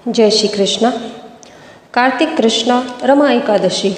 जय श्री कृष्ण। कार्तिक कृष्ण रमा एकादशी।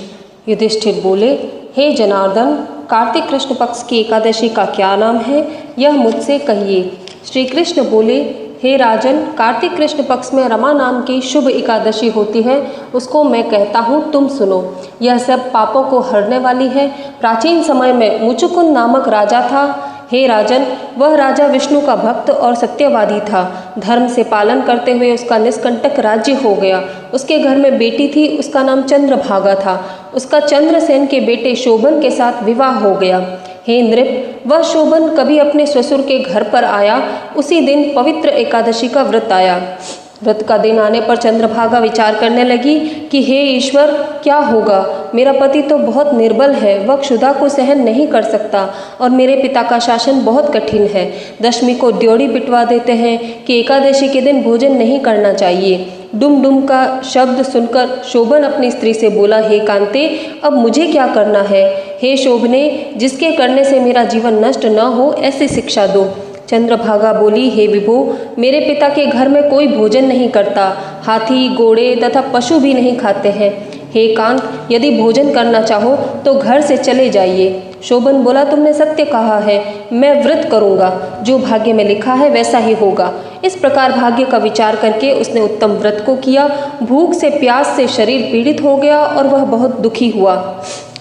युधिष्ठिर बोले, हे जनार्दन, कार्तिक कृष्ण पक्ष की एकादशी का क्या नाम है, यह मुझसे कहिए। श्री कृष्ण बोले, हे राजन, कार्तिक कृष्ण पक्ष में रमा नाम की शुभ एकादशी होती है, उसको मैं कहता हूँ, तुम सुनो। यह सब पापों को हरने वाली है। प्राचीन समय में मुचुकुंद नामक राजा था। हे राजन, वह राजा विष्णु का भक्त और सत्यवादी था। धर्म से पालन करते हुए उसका निष्कंटक राज्य हो गया। उसके घर में बेटी थी, उसका नाम चंद्रभागा था। उसका चंद्रसेन के बेटे शोभन के साथ विवाह हो गया। हे नृप, वह शोभन कभी अपने ससुर के घर पर आया, उसी दिन पवित्र एकादशी का व्रत आया। व्रत का दिन आने पर चंद्रभागा विचार करने लगी कि हे ईश्वर, क्या होगा। मेरा पति तो बहुत निर्बल है, वह क्षुधा को सहन नहीं कर सकता और मेरे पिता का शासन बहुत कठिन है। दशमी को ड्योढ़ी पिटवा देते हैं कि एकादशी के दिन भोजन नहीं करना चाहिए। डुम डुम का शब्द सुनकर शोभन अपनी स्त्री से बोला, हे कांते, अब मुझे क्या करना है। हे शोभने, जिसके करने से मेरा जीवन नष्ट न हो, ऐसी शिक्षा दो। चंद्रभागा बोली, हे विभो, मेरे पिता के घर में कोई भोजन नहीं करता। हाथी, घोड़े तथा पशु भी नहीं खाते हैं। हे कांत, यदि भोजन करना चाहो तो घर से चले जाइए। शोभन बोला, तुमने सत्य कहा है, मैं व्रत करूंगा। जो भाग्य में लिखा है वैसा ही होगा। इस प्रकार भाग्य का विचार करके उसने उत्तम व्रत को किया। भूख से, प्यास से शरीर पीड़ित हो गया और वह बहुत दुखी हुआ।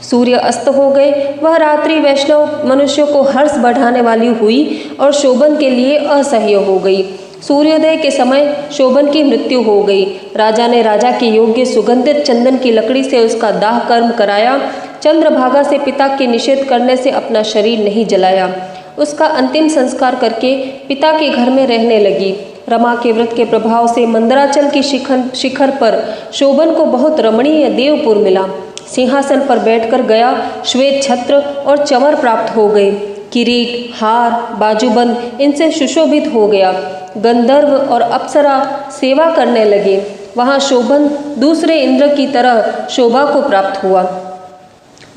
सूर्य अस्त हो गए। वह रात्रि वैष्णव मनुष्यों को हर्ष बढ़ाने वाली हुई और शोभन के लिए असह्य हो गई। सूर्योदय के समय शोभन की मृत्यु हो गई। राजा ने राजा के योग्य सुगंधित चंदन की लकड़ी से उसका दाह कर्म कराया। चंद्रभागा से पिता के निषेध करने से अपना शरीर नहीं जलाया। उसका अंतिम संस्कार करके पिता के घर में रहने लगी। रमा के व्रत के प्रभाव से मंदराचल की शिखर पर शोभन को बहुत रमणीय देवपुर मिला। सिंहासन पर बैठकर गया श्वेत छत्र और चमर प्राप्त हो गए। किरीट, हार, बाजूबंद इनसे सुशोभित हो गया। गंधर्व और अप्सरा सेवा करने लगे। वहाँ शोभन दूसरे इंद्र की तरह शोभा को प्राप्त हुआ।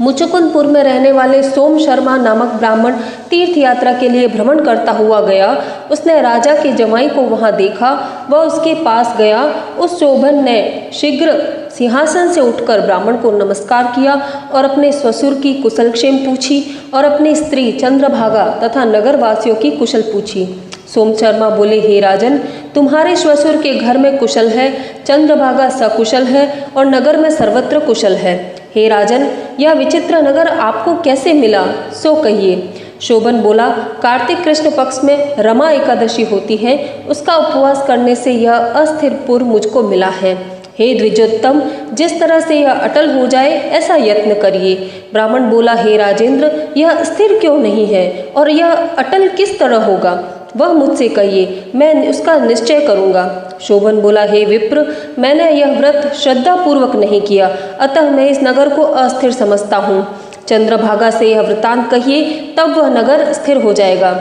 मुचुकुंदपुर में रहने वाले सोम शर्मा नामक ब्राह्मण तीर्थ यात्रा के लिए भ्रमण करता हुआ गया। उसने राजा के जमाई को वहां देखा। वह उसके पास गया। उस शोभन ने शीघ्र सिंहासन से उठकर ब्राह्मण को नमस्कार किया और अपने ससुर की कुशलक्षेम पूछी और अपनी स्त्री चंद्रभागा तथा नगरवासियों की कुशल पूछी। सोम शर्मा बोले, हे राजन, तुम्हारे ससुर के घर में कुशल है, चंद्रभागा सकुशल है और नगर में सर्वत्र कुशल है। हे राजन, यह विचित्र नगर आपको कैसे मिला, सो कहिए। शोभन बोला, कार्तिक कृष्ण पक्ष में रमा एकादशी होती है, उसका उपवास करने से यह अस्थिर पुर मुझको मिला है। हे द्विजोत्तम, जिस तरह से यह अटल हो जाए ऐसा यत्न करिए। ब्राह्मण बोला, हे राजेंद्र, यह स्थिर क्यों नहीं है और यह अटल किस तरह होगा, वह मुझसे कहिए, मैं उसका निश्चय करूंगा। शोभन बोला, हे विप्र, मैंने यह व्रत श्रद्धा पूर्वक नहीं किया, अतः मैं इस नगर को अस्थिर समझता हूँ। चंद्रभागा से यह वृतांत कहिए, तब वह नगर स्थिर हो जाएगा।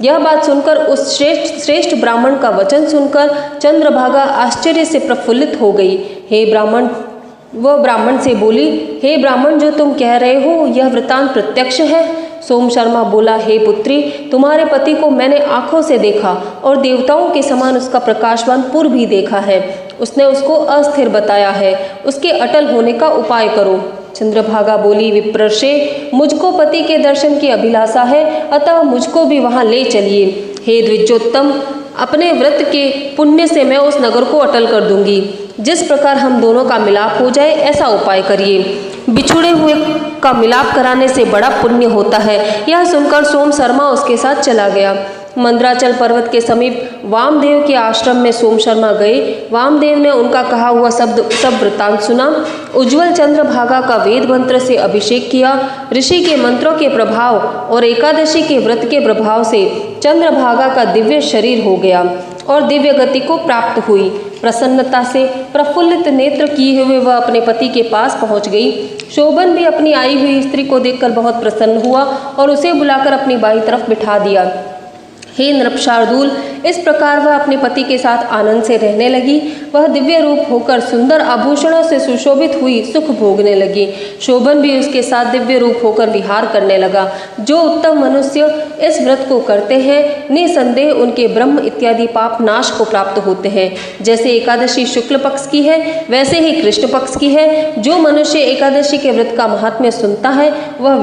यह बात सुनकर, उस श्रेष्ठ ब्राह्मण का वचन सुनकर चंद्रभागा आश्चर्य से प्रफुल्लित हो गई। हे ब्राह्मण, वह ब्राह्मण से बोली, हे ब्राह्मण, जो तुम कह रहे हो यह वृतांत प्रत्यक्ष है। सोम शर्मा बोला, हे पुत्री, तुम्हारे पति को मैंने आंखों से देखा और देवताओं के समान उसका प्रकाशवान पुर भी देखा है। उसने उसको अस्थिर बताया है, उसके अटल होने का उपाय करो। चंद्रभागा बोली, विप्रर्षे, मुझको पति के दर्शन की अभिलाषा है, अतः मुझको भी वहां ले चलिए। हे द्विजोत्तम, अपने व्रत के पुण्य से मैं उस नगर को अटल कर दूंगी। जिस प्रकार हम दोनों का मिलाप हो जाए ऐसा उपाय करिए। बिछुड़े हुए का मिलाप कराने से बड़ा पुण्य होता है। यह सुनकर सोम शर्मा उसके साथ चला गया। मंदराचल पर्वत के समीप वामदेव के आश्रम में सोम शर्मा गए। वामदेव ने उनका कहा हुआ सब वृतांत सुना। उज्ज्वल चंद्रभागा का वेद मंत्र से अभिषेक किया। ऋषि के मंत्रों के प्रभाव और एकादशी के व्रत के प्रभाव से चंद्रभागा का दिव्य शरीर हो गया और दिव्य गति को प्राप्त हुई। प्रसन्नता से प्रफुल्लित नेत्र किए हुए वह अपने पति के पास पहुंच गई। शोभन भी अपनी आई हुई स्त्री को देखकर बहुत प्रसन्न हुआ और उसे बुलाकर अपनी बाई तरफ बिठा दिया। हे नृपशार्दूल, इस प्रकार वह अपने पति के साथ आनंद से रहने लगी। वह दिव्य रूप होकर सुंदर आभूषणों से सुशोभित हुई सुख भोगने लगी। शोभन भी उसके साथ दिव्य रूप होकर विहार करने लगा। जो उत्तम मनुष्य इस व्रत को करते हैं, निसंदेह उनके ब्रह्म इत्यादि पाप नाश को प्राप्त होते हैं। जैसे एकादशी शुक्ल पक्ष की है, वैसे ही कृष्ण पक्ष की है। जो मनुष्य एकादशी के व्रत का महात्म्य सुनता है, वह